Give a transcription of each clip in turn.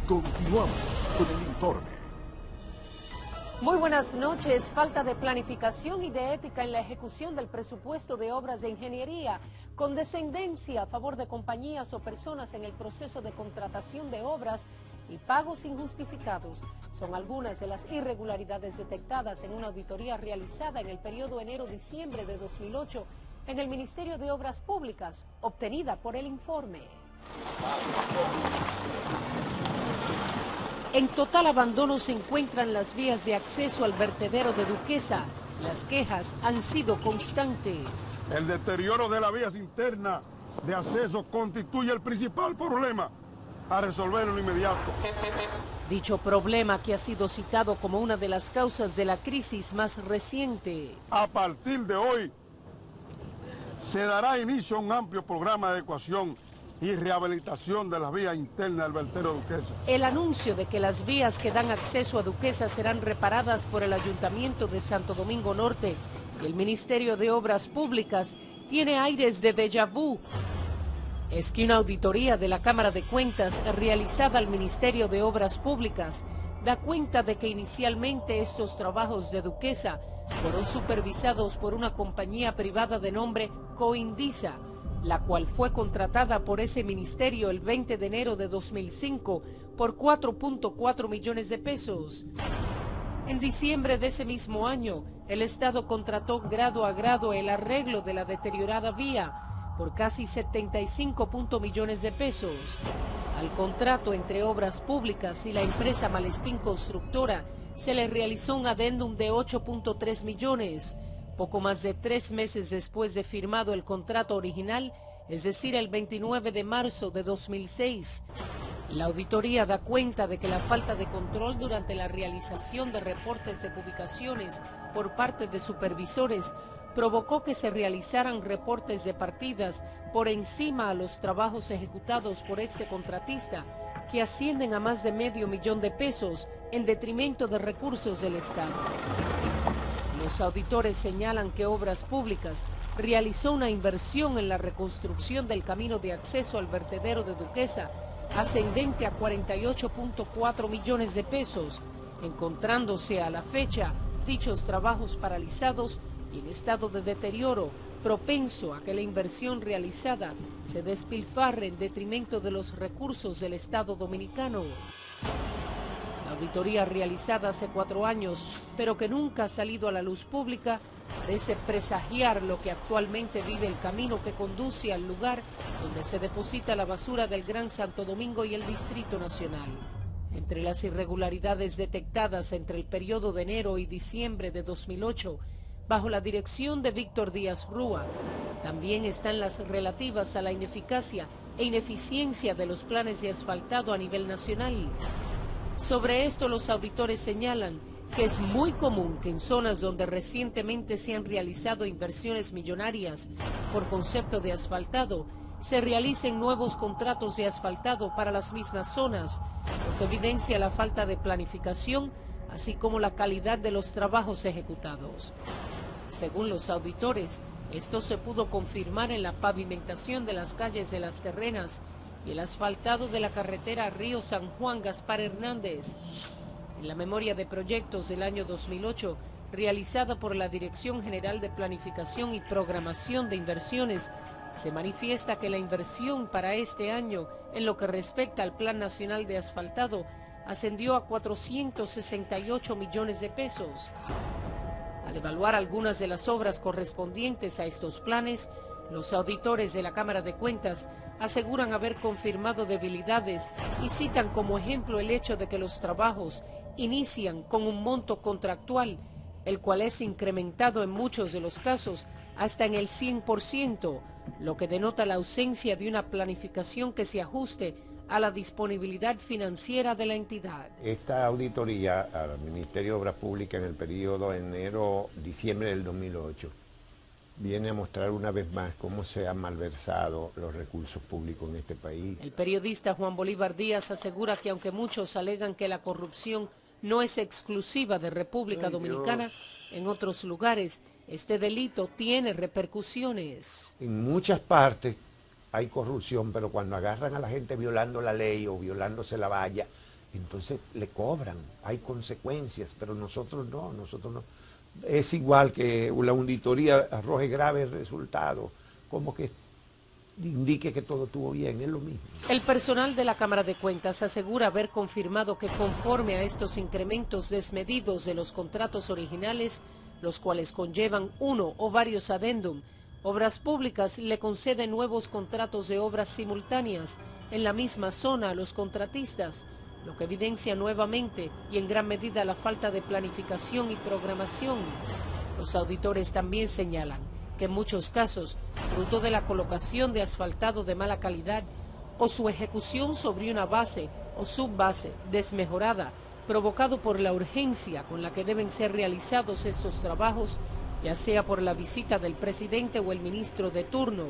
Continuamos con el informe. Muy buenas noches. Falta de planificación y de ética en la ejecución del presupuesto de obras de ingeniería, condescendencia a favor de compañías o personas en el proceso de contratación de obras y pagos injustificados son algunas de las irregularidades detectadas en una auditoría realizada en el periodo enero-diciembre de 2008 en el Ministerio de Obras Públicas, obtenida por el informe. En total abandono se encuentran las vías de acceso al vertedero de Duquesa. Las quejas han sido constantes. El deterioro de las vías internas de acceso constituye el principal problema a resolver en lo inmediato. Dicho problema, que ha sido citado como una de las causas de la crisis más reciente. A partir de hoy se dará inicio a un amplio programa de adecuación y rehabilitación de las vías internas del vertedero Duquesa. El anuncio de que las vías que dan acceso a Duquesa serán reparadas por el Ayuntamiento de Santo Domingo Norte y el Ministerio de Obras Públicas tiene aires de déjà vu. Es que una auditoría de la Cámara de Cuentas realizada al Ministerio de Obras Públicas da cuenta de que inicialmente estos trabajos de Duquesa fueron supervisados por una compañía privada de nombre Coindisa, la cual fue contratada por ese ministerio el 20 de enero de 2005 por 4.4 millones de pesos. En diciembre de ese mismo año, el Estado contrató grado a grado el arreglo de la deteriorada vía por casi 75 millones de pesos. Al contrato entre Obras Públicas y la empresa Malespín Constructora se le realizó un adendum de 8.3 millones. Poco más de 3 meses después de firmado el contrato original, es decir, el 29 de marzo de 2006. La auditoría da cuenta de que la falta de control durante la realización de reportes de ubicaciones por parte de supervisores provocó que se realizaran reportes de partidas por encima a los trabajos ejecutados por este contratista, que ascienden a más de $500 000 de pesos en detrimento de recursos del Estado. Los auditores señalan que Obras Públicas realizó una inversión en la reconstrucción del camino de acceso al vertedero de Duquesa ascendente a 48.4 millones de pesos, encontrándose a la fecha dichos trabajos paralizados y en estado de deterioro, propenso a que la inversión realizada se despilfarre en detrimento de los recursos del Estado dominicano. La auditoría realizada hace 4 años, pero que nunca ha salido a la luz pública, parece presagiar lo que actualmente vive el camino que conduce al lugar donde se deposita la basura del Gran Santo Domingo y el Distrito Nacional. Entre las irregularidades detectadas entre el periodo de enero y diciembre de 2008, bajo la dirección de Víctor Díaz Rúa, también están las relativas a la ineficacia e ineficiencia de los planes de asfaltado a nivel nacional. Sobre esto, los auditores señalan que es muy común que en zonas donde recientemente se han realizado inversiones millonarias por concepto de asfaltado, se realicen nuevos contratos de asfaltado para las mismas zonas, lo que evidencia la falta de planificación, así como la calidad de los trabajos ejecutados. Según los auditores, esto se pudo confirmar en la pavimentación de las calles de Las Terrenas y el asfaltado de la carretera Río San Juan Gaspar Hernández. En la memoria de proyectos del año 2008, realizada por la Dirección General de Planificación y Programación de Inversiones, se manifiesta que la inversión para este año, en lo que respecta al Plan Nacional de Asfaltado, ascendió a 468 millones de pesos. Al evaluar algunas de las obras correspondientes a estos planes, los auditores de la Cámara de Cuentas aseguran haber confirmado debilidades y citan como ejemplo el hecho de que los trabajos inician con un monto contractual, el cual es incrementado en muchos de los casos hasta en el 100%, lo que denota la ausencia de una planificación que se ajuste a la disponibilidad financiera de la entidad. Esta auditoría al Ministerio de Obras Públicas en el periodo enero-diciembre del 2008 viene a mostrar una vez más cómo se han malversado los recursos públicos en este país. El periodista Juan Bolívar Díaz asegura que aunque muchos alegan que la corrupción no es exclusiva de República Dominicana. En otros lugares, este delito tiene repercusiones. En muchas partes hay corrupción, pero cuando agarran a la gente violando la ley o violándose la valla, entonces le cobran, hay consecuencias, pero nosotros no. Es igual que la auditoría arroje graves resultados, como que indique que todo estuvo bien, es lo mismo. El personal de la Cámara de Cuentas asegura haber confirmado que conforme a estos incrementos desmedidos de los contratos originales, los cuales conllevan uno o varios adendum, Obras Públicas le concede nuevos contratos de obras simultáneas en la misma zona a los contratistas, lo que evidencia nuevamente y en gran medida la falta de planificación y programación. Los auditores también señalan que en muchos casos, fruto de la colocación de asfaltado de mala calidad o su ejecución sobre una base o subbase desmejorada, provocado por la urgencia con la que deben ser realizados estos trabajos, ya sea por la visita del presidente o el ministro de turno,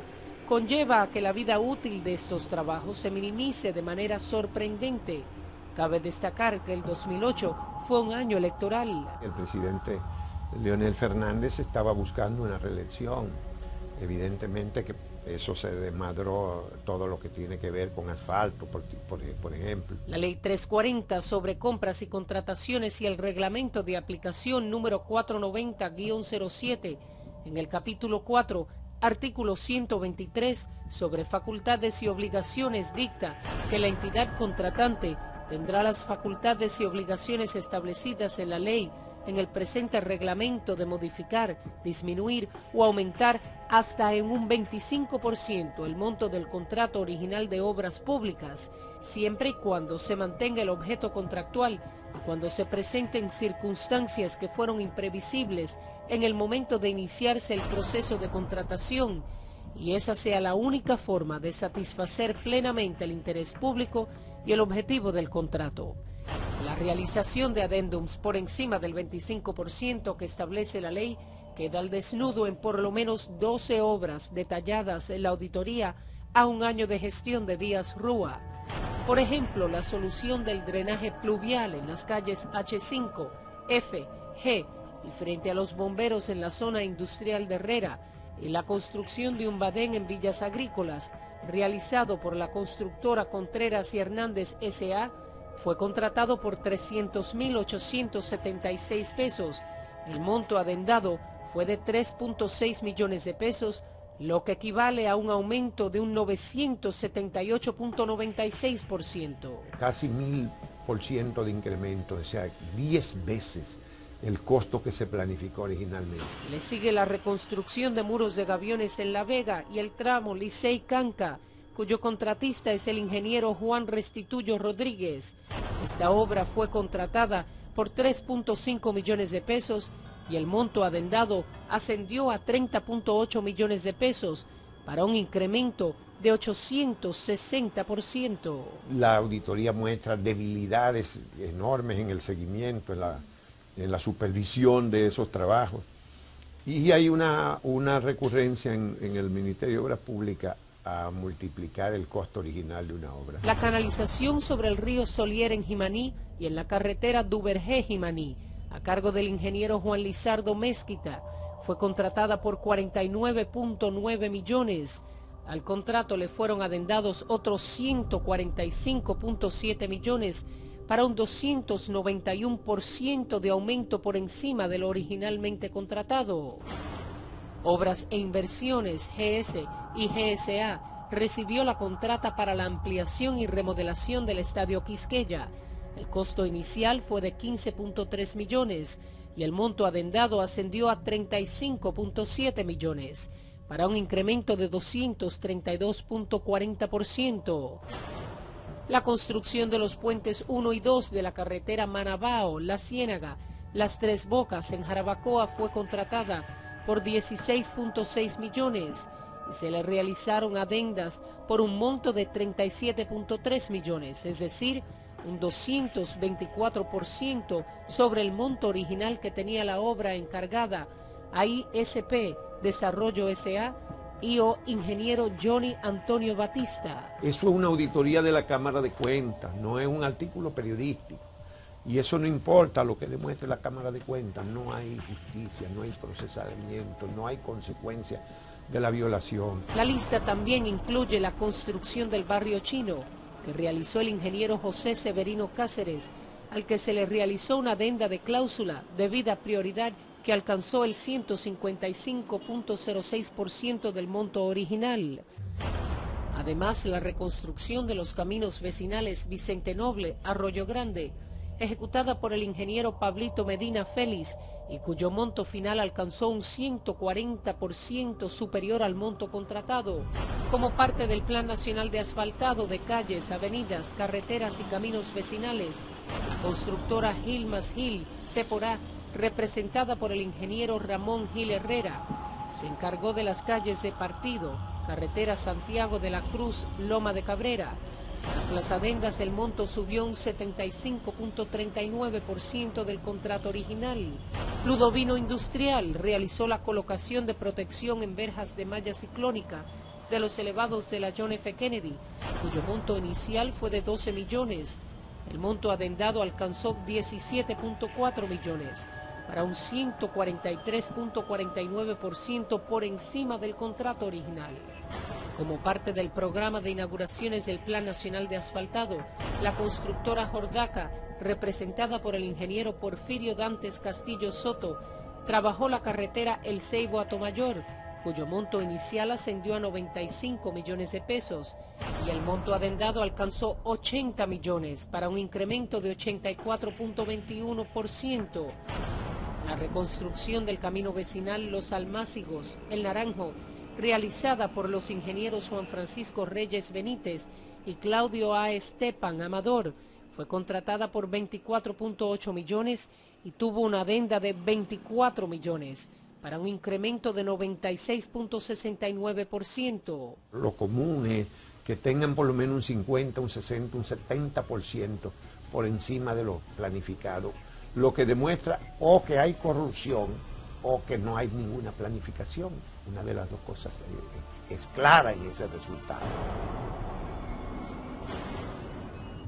conlleva a que la vida útil de estos trabajos se minimice de manera sorprendente. Cabe destacar que el 2008 fue un año electoral. El presidente Leonel Fernández estaba buscando una reelección. Evidentemente que eso se desmadró todo lo que tiene que ver con asfalto, por ejemplo. La Ley 340 sobre compras y contrataciones y el reglamento de aplicación número 490-07 en el capítulo 4, artículo 123 sobre facultades y obligaciones dicta que la entidad contratante tendrá las facultades y obligaciones establecidas en la ley en el presente reglamento de modificar, disminuir o aumentar hasta en un 25% el monto del contrato original de obras públicas, siempre y cuando se mantenga el objeto contractual y cuando se presenten circunstancias que fueron imprevisibles en el momento de iniciarse el proceso de contratación, y esa sea la única forma de satisfacer plenamente el interés público y el objetivo del contrato. La realización de adendums por encima del 25% que establece la ley queda al desnudo en por lo menos 12 obras detalladas en la auditoría a un año de gestión de Díaz Rúa. Por ejemplo, la solución del drenaje pluvial en las calles H5, F, G y frente a los bomberos en la zona industrial de Herrera, y la construcción de un badén en Villas Agrícolas, realizado por la constructora Contreras y Hernández S.A., fue contratado por 300.876 pesos. El monto adendado fue de 3.6 millones de pesos, lo que equivale a un aumento de un 978.96%. Casi 1000% de incremento, o sea, 10 veces el costo que se planificó originalmente. Le sigue la reconstrucción de muros de gaviones en La Vega y el tramo Licey-Canca, cuyo contratista es el ingeniero Juan Restituyo Rodríguez. Esta obra fue contratada por 3.5 millones de pesos y el monto adendado ascendió a 30.8 millones de pesos para un incremento de 860%. La auditoría muestra debilidades enormes en el seguimiento, en la supervisión de esos trabajos. Y hay una recurrencia en el Ministerio de Obras Públicas a multiplicar el costo original de una obra. La canalización sobre el río Solier en Jimaní y en la carretera Duvergé-Jimaní, a cargo del ingeniero Juan Lizardo Mezquita, fue contratada por 49.9 millones. Al contrato le fueron adendados otros 145.7 millones para un 291% de aumento por encima de lo originalmente contratado. Obras e Inversiones, GS y GSA, recibió la contrata para la ampliación y remodelación del Estadio Quisqueya. El costo inicial fue de 15.3 millones y el monto adendado ascendió a 35.7 millones, para un incremento de 232.40%. La construcción de los puentes 1 y 2 de la carretera Manabao, La Ciénaga, Las Tres Bocas en Jarabacoa fue contratada por 16.6 millones y se le realizaron adendas por un monto de 37.3 millones, es decir, un 224% sobre el monto original que tenía la obra encargada a ISP Desarrollo S.A. y o ingeniero Johnny Antonio Batista. Eso es una auditoría de la Cámara de Cuentas, no es un artículo periodístico. Y eso no importa lo que demuestre la Cámara de Cuentas, no hay justicia, no hay procesamiento, no hay consecuencia de la violación. La lista también incluye la construcción del barrio chino, que realizó el ingeniero José Severino Cáceres, al que se le realizó una adenda de cláusula debida prioridad que alcanzó el 155.06% del monto original. Además, la reconstrucción de los caminos vecinales Vicente Noble, Arroyo Grande, ejecutada por el ingeniero Pablito Medina Félix y cuyo monto final alcanzó un 140% superior al monto contratado, como parte del Plan Nacional de Asfaltado de calles, avenidas, carreteras y caminos vecinales. La constructora Gil más Gil, Seporá, representada por el ingeniero Ramón Gil Herrera, se encargó de las calles de Partido, carretera Santiago de la Cruz, Loma de Cabrera. Tras las adendas, el monto subió un 75.39% del contrato original. Ludovino Industrial realizó la colocación de protección en verjas de malla ciclónica de los elevados de la John F. Kennedy, cuyo monto inicial fue de 12 millones. El monto adendado alcanzó 17.4 millones, para un 143.49% por encima del contrato original. Como parte del programa de inauguraciones del Plan Nacional de Asfaltado, la constructora Jordaca, representada por el ingeniero Porfirio Dantes Castillo Soto, trabajó la carretera El Ceibo a Tomayor, cuyo monto inicial ascendió a 95 millones de pesos, y el monto adendado alcanzó 80 millones, para un incremento de 84.21%. La reconstrucción del camino vecinal Los Almácigos, El Naranjo, realizada por los ingenieros Juan Francisco Reyes Benítez y Claudio A. Estepan Amador, fue contratada por 24.8 millones y tuvo una adenda de 24 millones, para un incremento de 96.69%. Lo común es que tengan por lo menos un 50, un 60, un 70% por encima de lo planificado, lo que demuestra o que hay corrupción o que no hay ninguna planificación. Una de las dos cosas es clara en ese resultado.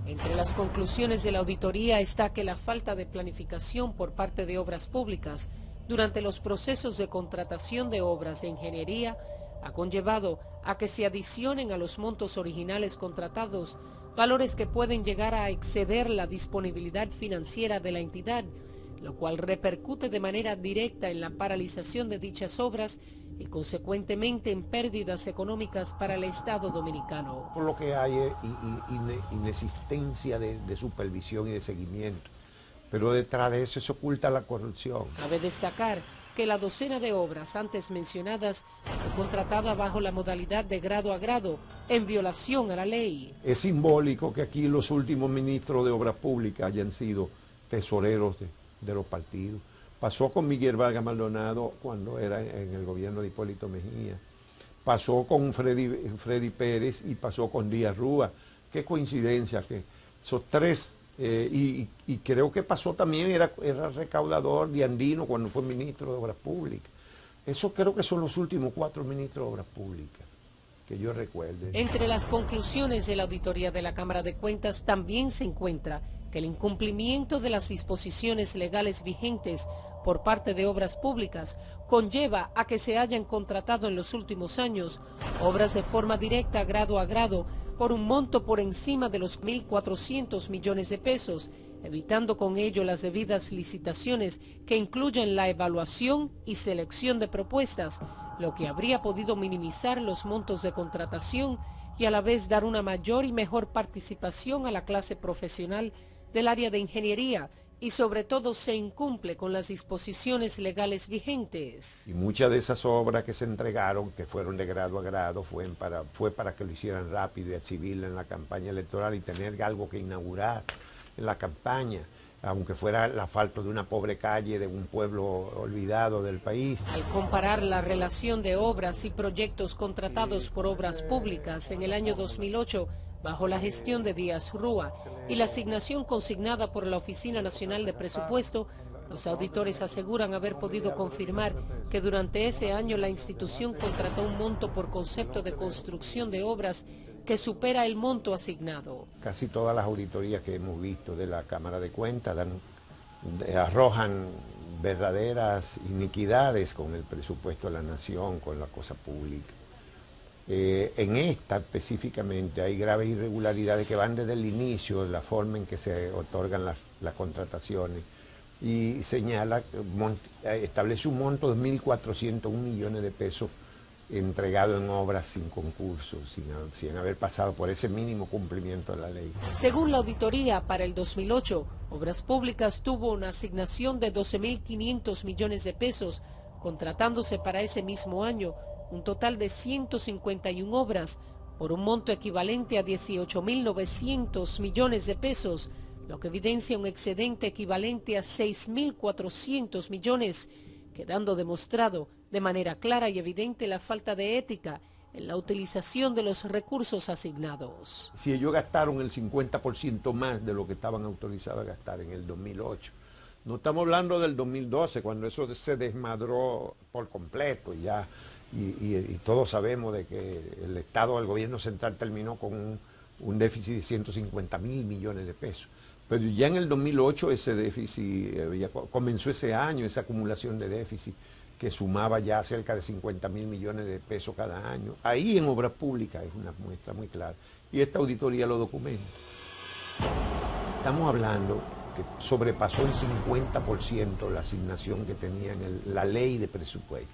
Entre las conclusiones de la auditoría está que la falta de planificación por parte de obras públicas durante los procesos de contratación de obras de ingeniería ha conllevado a que se adicionen a los montos originales contratados valores que pueden llegar a exceder la disponibilidad financiera de la entidad, lo cual repercute de manera directa en la paralización de dichas obras y consecuentemente en pérdidas económicas para el Estado dominicano. Por lo que hay es inexistencia de supervisión y de seguimiento, pero detrás de eso se oculta la corrupción. Cabe destacar que la docena de obras antes mencionadas fue contratada bajo la modalidad de grado a grado, en violación a la ley. Es simbólico que aquí los últimos ministros de Obras Públicas hayan sido tesoreros de los partidos. Pasó con Miguel Vargas Maldonado cuando era en el gobierno de Hipólito Mejía. Pasó con Freddy Pérez y pasó con Díaz Rúa. Qué coincidencia que esos tres, y creo que pasó también, era recaudador de Andino cuando fue ministro de Obras Públicas. Eso creo que son los últimos 4 ministros de Obras Públicas que yo recuerde. Entre las conclusiones de la auditoría de la Cámara de Cuentas también se encuentra que el incumplimiento de las disposiciones legales vigentes por parte de obras públicas conlleva a que se hayan contratado en los últimos años obras de forma directa grado a grado por un monto por encima de los 1.400 millones de pesos, evitando con ello las debidas licitaciones que incluyen la evaluación y selección de propuestas, lo que habría podido minimizar los montos de contratación y a la vez dar una mayor y mejor participación a la clase profesional del área de ingeniería, y sobre todo se incumple con las disposiciones legales vigentes. Y muchas de esas obras que se entregaron, que fueron de grado a grado, fue para que lo hicieran rápido y exhibirla en la campaña electoral y tener algo que inaugurar en la campaña, aunque fuera el asfalto de una pobre calle de un pueblo olvidado del país. Al comparar la relación de obras y proyectos contratados por obras públicas en el año 2008, bajo la gestión de Díaz Rúa, y la asignación consignada por la Oficina Nacional de Presupuesto, los auditores aseguran haber podido confirmar que durante ese año la institución contrató un monto por concepto de construcción de obras que supera el monto asignado. Casi todas las auditorías que hemos visto de la Cámara de Cuentas arrojan verdaderas iniquidades con el presupuesto de la nación, con la cosa pública. En esta específicamente hay graves irregularidades que van desde el inicio, de la forma en que se otorgan las contrataciones, y señala, establece un monto de 1.401 millones de pesos entregado en obras sin concurso, sin haber pasado por ese mínimo cumplimiento de la ley. Según la auditoría, para el 2008, Obras Públicas tuvo una asignación de 12.500 millones de pesos, contratándose para ese mismo año un total de 151 obras por un monto equivalente a 18.900 millones de pesos, lo que evidencia un excedente equivalente a 6.400 millones, quedando demostrado de manera clara y evidente la falta de ética en la utilización de los recursos asignados. Si ellos gastaron el 50% más de lo que estaban autorizados a gastar en el 2008, no estamos hablando del 2012, cuando eso se desmadró por completo y todos sabemos de que el Estado, el gobierno central terminó con un déficit de 150.000 millones de pesos. Pero ya en el 2008 ese déficit, comenzó ese año, esa acumulación de déficit, que sumaba ya cerca de 50.000 millones de pesos cada año. Ahí en Obras Públicas es una muestra muy clara. Y esta auditoría lo documenta. Estamos hablando que sobrepasó el 50% la asignación que tenía en la ley de presupuesto.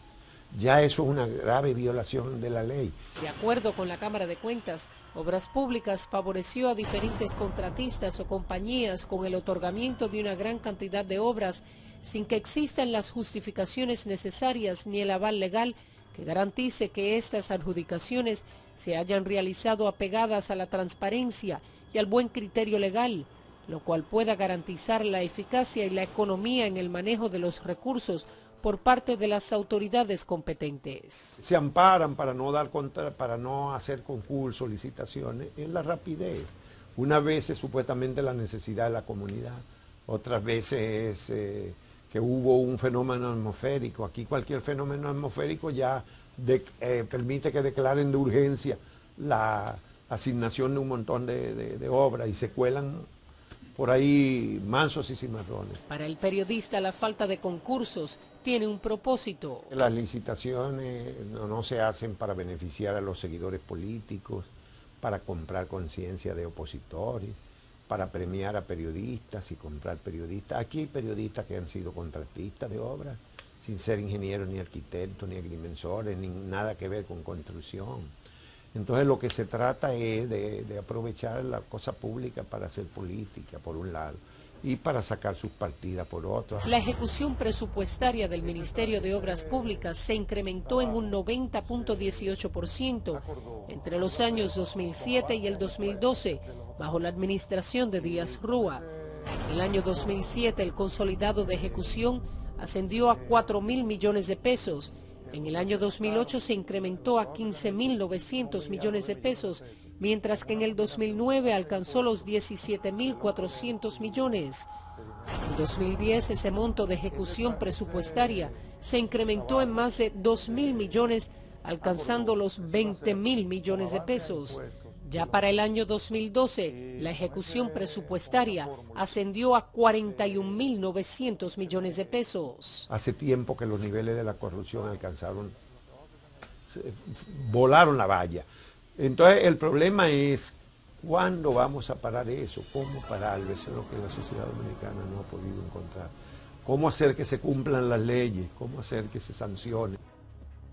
Ya eso es una grave violación de la ley. De acuerdo con la Cámara de Cuentas, Obras Públicas favoreció a diferentes contratistas o compañías con el otorgamiento de una gran cantidad de obras sin que existan las justificaciones necesarias ni el aval legal que garantice que estas adjudicaciones se hayan realizado apegadas a la transparencia y al buen criterio legal, lo cual pueda garantizar la eficacia y la economía en el manejo de los recursos por parte de las autoridades competentes. Se amparan para no hacer concursos, licitaciones, en la rapidez. Unas veces supuestamente la necesidad de la comunidad, otras veces que hubo un fenómeno atmosférico. Aquí cualquier fenómeno atmosférico ya permite que declaren de urgencia la asignación de un montón de obras y se cuelan por ahí mansos y cimarrones. Para el periodista, la falta de concursos tiene un propósito. Las licitaciones no se hacen para beneficiar a los seguidores políticos, para comprar conciencia de opositores, para premiar a periodistas y comprar periodistas. Aquí hay periodistas que han sido contratistas de obras, sin ser ingenieros, ni arquitectos, ni agrimensores, ni nada que ver con construcción. Entonces lo que se trata es de aprovechar la cosa pública para hacer política, por un lado, y para sacar sus partidas por otro. La ejecución presupuestaria del Ministerio de Obras Públicas se incrementó en un 90.18% entre los años 2007 y el 2012, bajo la administración de Díaz Rúa. En el año 2007 el consolidado de ejecución ascendió a 4.000 millones de pesos. En el año 2008 se incrementó a 15.900 millones de pesos, mientras que en el 2009 alcanzó los 17.400 millones. En 2010 ese monto de ejecución presupuestaria se incrementó en más de 2.000 millones, alcanzando los 20.000 millones de pesos. Ya para el año 2012, la ejecución presupuestaria ascendió a 41.900 millones de pesos. Hace tiempo que los niveles de la corrupción volaron la valla. Entonces el problema es, ¿cuándo vamos a parar eso? ¿Cómo pararlo? Eso es lo que la sociedad dominicana no ha podido encontrar. ¿Cómo hacer que se cumplan las leyes? ¿Cómo hacer que se sancione?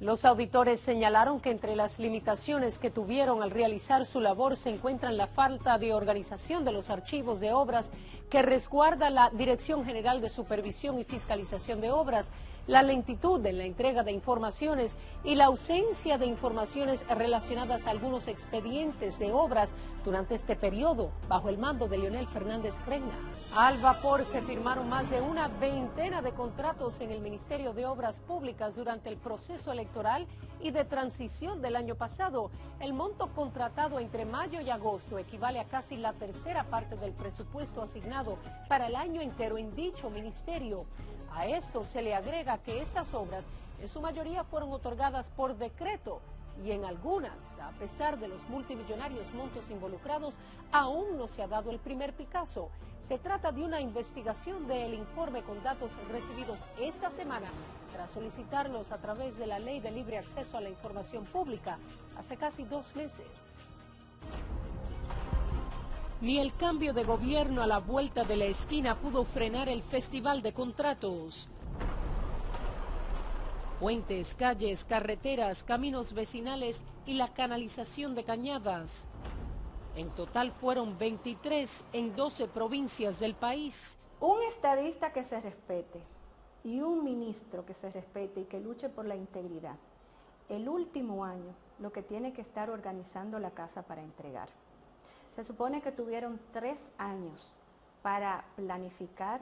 Los auditores señalaron que entre las limitaciones que tuvieron al realizar su labor se encuentran la falta de organización de los archivos de obras que resguarda la Dirección General de Supervisión y Fiscalización de Obras, la lentitud en la entrega de informaciones y la ausencia de informaciones relacionadas a algunos expedientes de obras durante este periodo bajo el mando de Leonel Fernández Reina. Al vapor se firmaron más de una veintena de contratos en el Ministerio de Obras Públicas durante el proceso electoral y de transición del año pasado. El monto contratado entre mayo y agosto equivale a casi la tercera parte del presupuesto asignado para el año entero en dicho ministerio. A esto se le agrega que estas obras en su mayoría fueron otorgadas por decreto, y en algunas, a pesar de los multimillonarios montos involucrados, aún no se ha dado el primer Picasso. Se trata de una investigación del informe con datos recibidos esta semana tras solicitarlos a través de la Ley de Libre Acceso a la Información Pública hace casi 2 meses. Ni el cambio de gobierno a la vuelta de la esquina pudo frenar el festival de contratos. Puentes, calles, carreteras, caminos vecinales y la canalización de cañadas. En total fueron 23 en 12 provincias del país. Un estadista que se respete y un ministro que se respete y que luche por la integridad. El último año lo que tiene que estar organizando la casa para entregar. Se supone que tuvieron 3 años para planificar,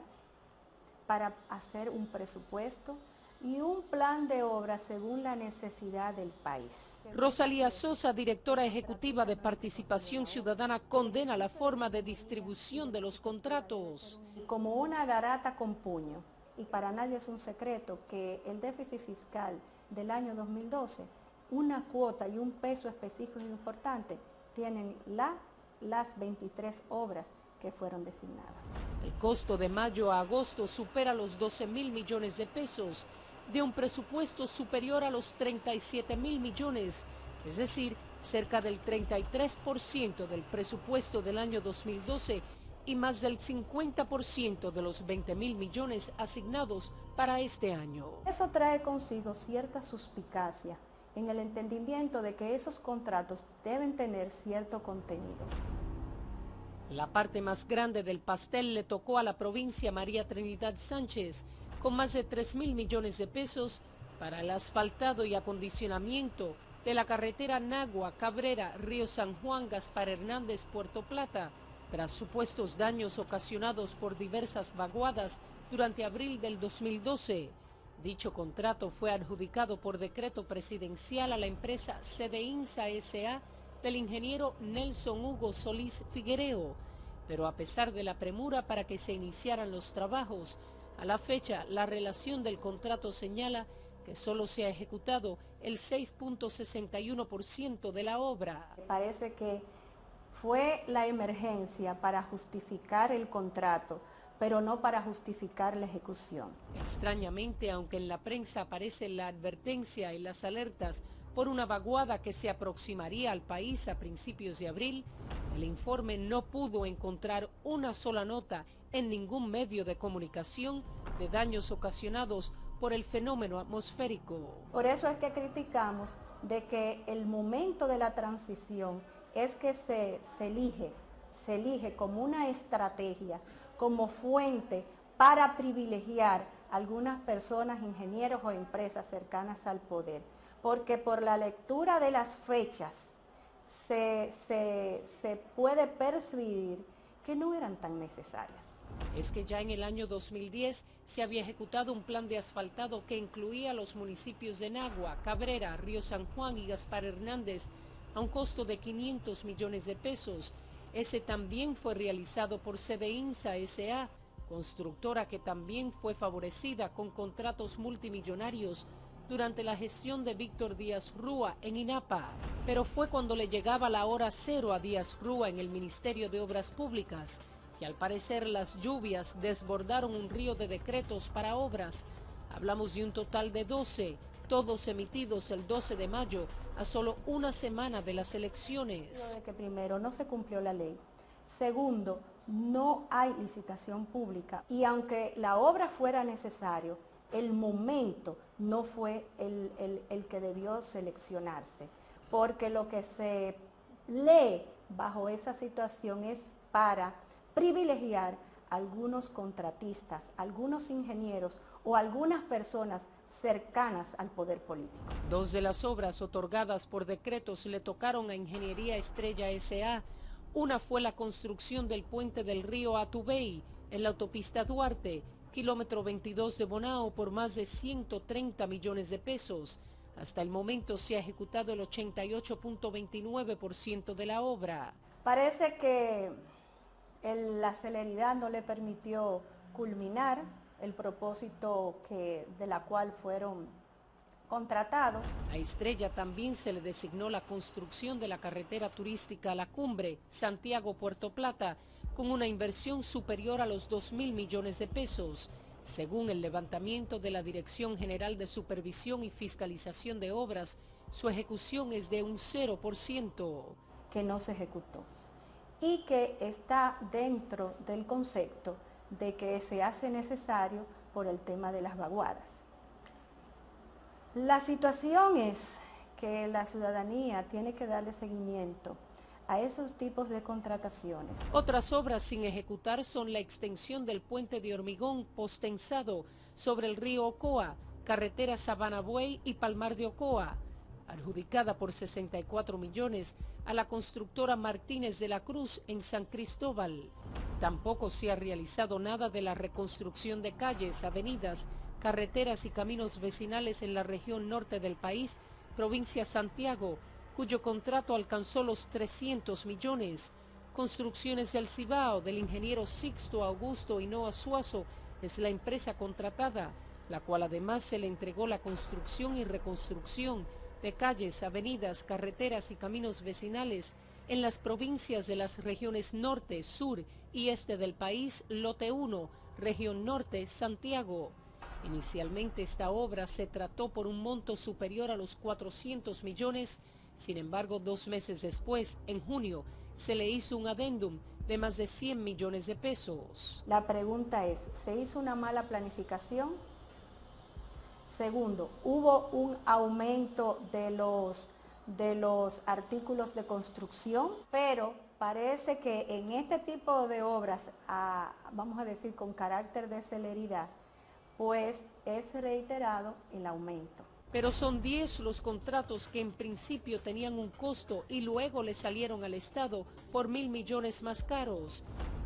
para hacer un presupuesto y un plan de obra según la necesidad del país. Rosalía Sosa, directora ejecutiva de Participación Ciudadana, condena la forma de distribución de los contratos. Como una garata con puño, y para nadie es un secreto que el déficit fiscal del año 2012, una cuota y un peso específico importante tienen las 23 obras que fueron designadas. El costo de mayo a agosto supera los 12.000 millones de pesos, de un presupuesto superior a los 37.000 millones, es decir, cerca del 33% del presupuesto del año 2012 y más del 50% de los 20.000 millones asignados para este año. Eso trae consigo cierta suspicacia en el entendimiento de que esos contratos deben tener cierto contenido. La parte más grande del pastel le tocó a la provincia María Trinidad Sánchez, con más de 3.000 millones de pesos para el asfaltado y acondicionamiento de la carretera Nagua, Cabrera, Río San Juan, Gaspar Hernández, Puerto Plata, tras supuestos daños ocasionados por diversas vaguadas durante abril del 2012. Dicho contrato fue adjudicado por decreto presidencial a la empresa CDINSA S.A. del ingeniero Nelson Hugo Solís Figuereo, pero a pesar de la premura para que se iniciaran los trabajos, a la fecha la relación del contrato señala que solo se ha ejecutado el 6.61% de la obra. Parece que fue la emergencia para justificar el contrato, pero no para justificar la ejecución. Extrañamente, aunque en la prensa aparece la advertencia y las alertas por una vaguada que se aproximaría al país a principios de abril, el informe no pudo encontrar una sola nota en ningún medio de comunicación de daños ocasionados por el fenómeno atmosférico. Por eso es que criticamos de que el momento de la transición es que se elige como una estrategia, como fuente para privilegiar a algunas personas, ingenieros o empresas cercanas al poder, porque por la lectura de las fechas se puede percibir que no eran tan necesarias. Es que ya en el año 2010 se había ejecutado un plan de asfaltado que incluía los municipios de Nagua, Cabrera, Río San Juan y Gaspar Hernández a un costo de 500 millones de pesos. Ese también fue realizado por CDINSA S.A., constructora que también fue favorecida con contratos multimillonarios durante la gestión de Víctor Díaz Rúa en INAPA. Pero fue cuando le llegaba la hora cero a Díaz Rúa en el Ministerio de Obras Públicas, que al parecer las lluvias desbordaron un río de decretos para obras. Hablamos de un total de 12, todos emitidos el 12 de mayo, a solo una semana de las elecciones. De que primero, no se cumplió la ley. Segundo, no hay licitación pública. Y aunque la obra fuera necesario, el momento no fue el que debió seleccionarse. Porque lo que se lee bajo esa situación es para privilegiar a algunos contratistas, algunos ingenieros o algunas personas cercanas al poder político. 2 de las obras otorgadas por decretos le tocaron a Ingeniería Estrella S.A. Una fue la construcción del puente del río Atubey en la autopista Duarte, kilómetro 22 de Bonao, por más de 130 millones de pesos. Hasta el momento se ha ejecutado el 88.29% de la obra. Parece que la celeridad no le permitió culminar el propósito de la cual fueron contratados. A Estrella también se le designó la construcción de la carretera turística a la cumbre, Santiago-Puerto Plata, con una inversión superior a los 2.000 millones de pesos. Según el levantamiento de la Dirección General de Supervisión y Fiscalización de Obras, su ejecución es de un 0%. Que no se ejecutó y que está dentro del concepto de que se hace necesario por el tema de las vaguadas. La situación es que la ciudadanía tiene que darle seguimiento a esos tipos de contrataciones. Otras obras sin ejecutar son la extensión del puente de hormigón postensado sobre el río Ocoa, carretera Sabana Buey y Palmar de Ocoa, adjudicada por 64 millones a la constructora Martínez de la Cruz en San Cristóbal. Tampoco se ha realizado nada de la reconstrucción de calles, avenidas, carreteras y caminos vecinales en la región norte del país, provincia Santiago, cuyo contrato alcanzó los 300 millones. Construcciones del Cibao, del ingeniero Sixto Augusto Hinoa Suazo, es la empresa contratada, la cual además se le entregó la construcción y reconstrucción de calles, avenidas, carreteras y caminos vecinales en las provincias de las regiones norte, sur y este del país, Lote 1, región norte, Santiago. Inicialmente esta obra se trató por un monto superior a los 400 millones, sin embargo 2 meses después, en junio, se le hizo un adendum de más de 100 millones de pesos. La pregunta es, ¿se hizo una mala planificación? Segundo, ¿hubo un aumento de los artículos de construcción? Pero parece que en este tipo de obras, vamos a decir con carácter de celeridad, pues es reiterado el aumento. Pero son 10 los contratos que en principio tenían un costo y luego le salieron al Estado por 1.000 millones más caros.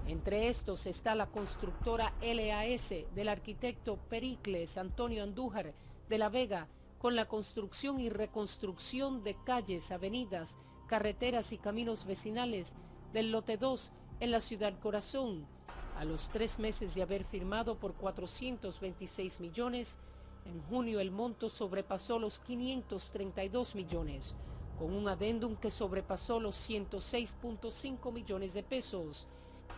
Entre estos está la constructora LAS del arquitecto Pericles Antonio Andújar de la Vega, con la construcción y reconstrucción de calles, avenidas, carreteras y caminos vecinales del Lote 2 en la Ciudad Corazón. A los 3 meses de haber firmado por 426 millones, en junio el monto sobrepasó los 532 millones, con un adendum que sobrepasó los 106.5 millones de pesos.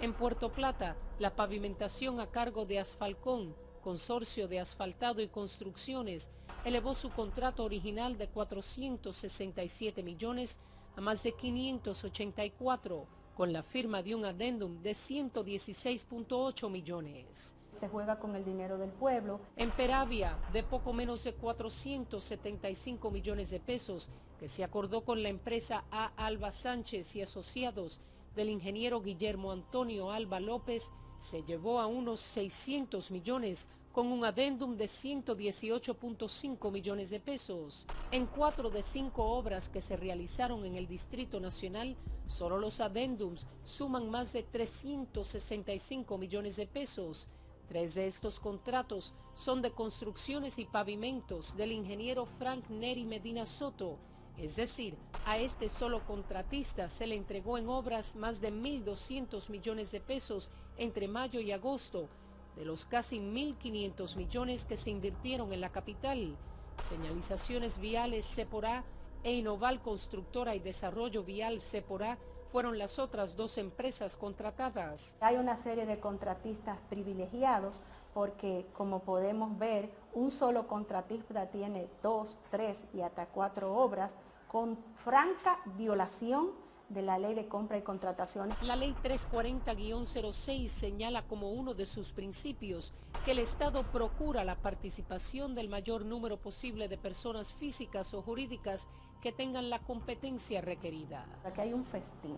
En Puerto Plata, la pavimentación a cargo de Asfalcón, Consorcio de Asfaltado y Construcciones, elevó su contrato original de 467 millones a más de 584, con la firma de un adendum de 116.8 millones. Se juega con el dinero del pueblo. En Peravia, de poco menos de 475 millones de pesos, que se acordó con la empresa A. Alba Sánchez y Asociados del ingeniero Guillermo Antonio Alba López, se llevó a unos 600 millones con un adendum de 118.5 millones de pesos. En 4 de 5 obras que se realizaron en el Distrito Nacional, solo los adendums suman más de 365 millones de pesos. 3 de estos contratos son de construcciones y pavimentos del ingeniero Frank Neri Medina Soto, es decir, a este solo contratista se le entregó en obras más de 1.200 millones de pesos entre mayo y agosto, de los casi 1.500 millones que se invirtieron en la capital. Señalizaciones Viales Seporá e Inoval Constructora y Desarrollo Vial Seporá fueron las otras 2 empresas contratadas. Hay una serie de contratistas privilegiados porque, como podemos ver, un solo contratista tiene 2, 3 y hasta 4 obras con franca violación de la Ley de Compra y Contrataciones. La Ley 340-06 señala como uno de sus principios que el Estado procura la participación del mayor número posible de personas físicas o jurídicas que tengan la competencia requerida. Aquí hay un festín.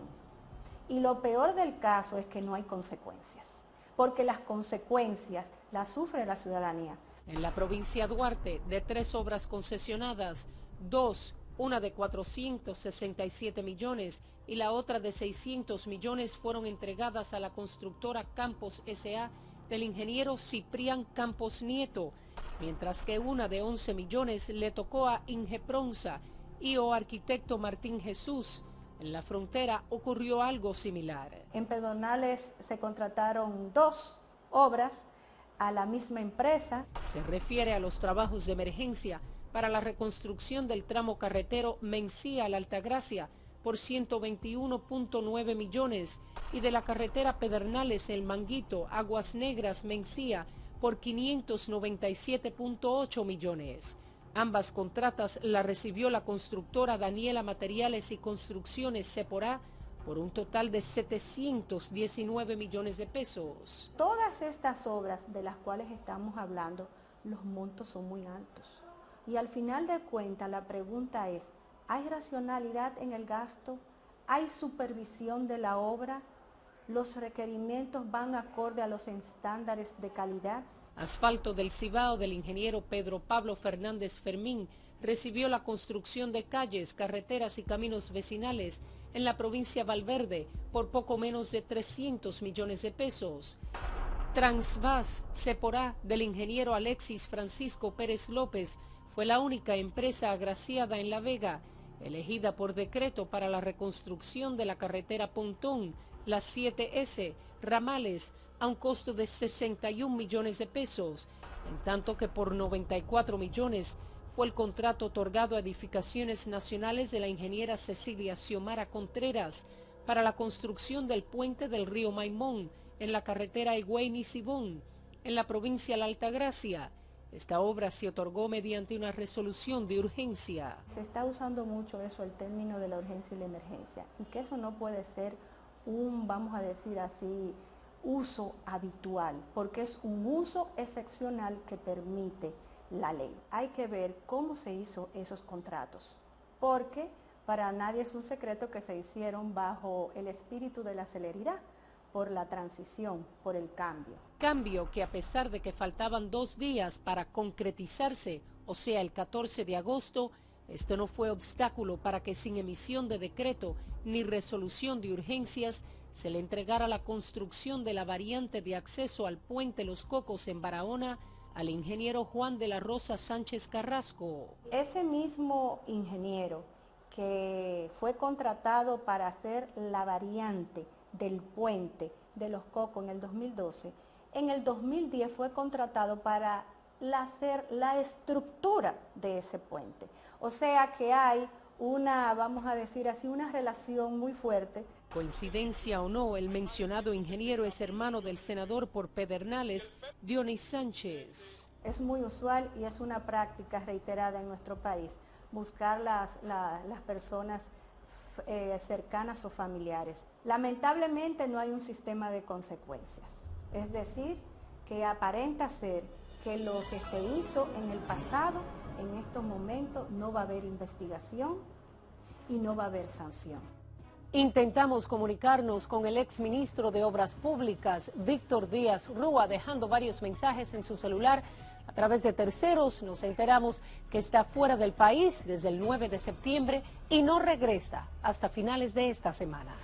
Y lo peor del caso es que no hay consecuencias, porque las consecuencias las sufre la ciudadanía. En la provincia de Duarte, de 3 obras concesionadas, 2, una de 467 millones y la otra de 600 millones fueron entregadas a la constructora Campos S.A. del ingeniero Ciprián Campos Nieto, mientras que una de 11 millones le tocó a Ingepronsa y o arquitecto Martín Jesús. En la frontera ocurrió algo similar. En Pedernales se contrataron 2 obras a la misma empresa. Se refiere a los trabajos de emergencia para la reconstrucción del tramo carretero Mencía a la Altagracia por 121.9 millones y de la carretera Pedernales El Manguito, Aguas Negras, Mencía por 597.8 millones. Ambas contratas las recibió la constructora Daniela Materiales y Construcciones Seporá por un total de 719 millones de pesos. Todas estas obras de las cuales estamos hablando, los montos son muy altos. Y al final de cuentas la pregunta es, ¿hay racionalidad en el gasto? ¿Hay supervisión de la obra? ¿Los requerimientos van acorde a los estándares de calidad? Asfalto del Cibao del ingeniero Pedro Pablo Fernández Fermín recibió la construcción de calles, carreteras y caminos vecinales en la provincia Valverde por poco menos de 300 millones de pesos. Transvas Seporá del ingeniero Alexis Francisco Pérez López fue la única empresa agraciada en La Vega, elegida por decreto para la reconstrucción de la carretera Pontón, las 7S, ramales, a un costo de 61 millones de pesos, en tanto que por 94 millones fue el contrato otorgado a Edificaciones Nacionales de la ingeniera Cecilia Xiomara Contreras para la construcción del puente del río Maimón en la carretera Higüey-Nisibón, en la provincia La Altagracia. Esta obra se otorgó mediante una resolución de urgencia. Se está usando mucho eso, el término de la urgencia y la emergencia, y que eso no puede ser un, vamos a decir así, uso habitual, porque es un uso excepcional que permite la ley. Hay que ver cómo se hizo esos contratos, porque para nadie es un secreto que se hicieron bajo el espíritu de la celeridad, por la transición, por el cambio. Cambio que a pesar de que faltaban 2 días para concretizarse, o sea el 14 de agosto, esto no fue obstáculo para que sin emisión de decreto ni resolución de urgencias se le entregara la construcción de la variante de acceso al puente Los Cocos en Barahona al ingeniero Juan de la Rosa Sánchez Carrasco. Ese mismo ingeniero que fue contratado para hacer la variante del puente de Los Cocos en el 2012, en el 2010 fue contratado para hacer la estructura de ese puente. O sea que hay una, vamos a decir así, una relación muy fuerte. Coincidencia o no, el mencionado ingeniero es hermano del senador por Pedernales, Dionis Sánchez. Es muy usual y es una práctica reiterada en nuestro país, buscar las personas cercanas o familiares. Lamentablemente no hay un sistema de consecuencias, es decir, que aparenta ser que lo que se hizo en el pasado, en estos momentos no va a haber investigación y no va a haber sanción. Intentamos comunicarnos con el exministro de Obras Públicas, Víctor Díaz Rúa, dejando varios mensajes en su celular. A través de terceros nos enteramos que está fuera del país desde el 9 de septiembre y no regresa hasta finales de esta semana.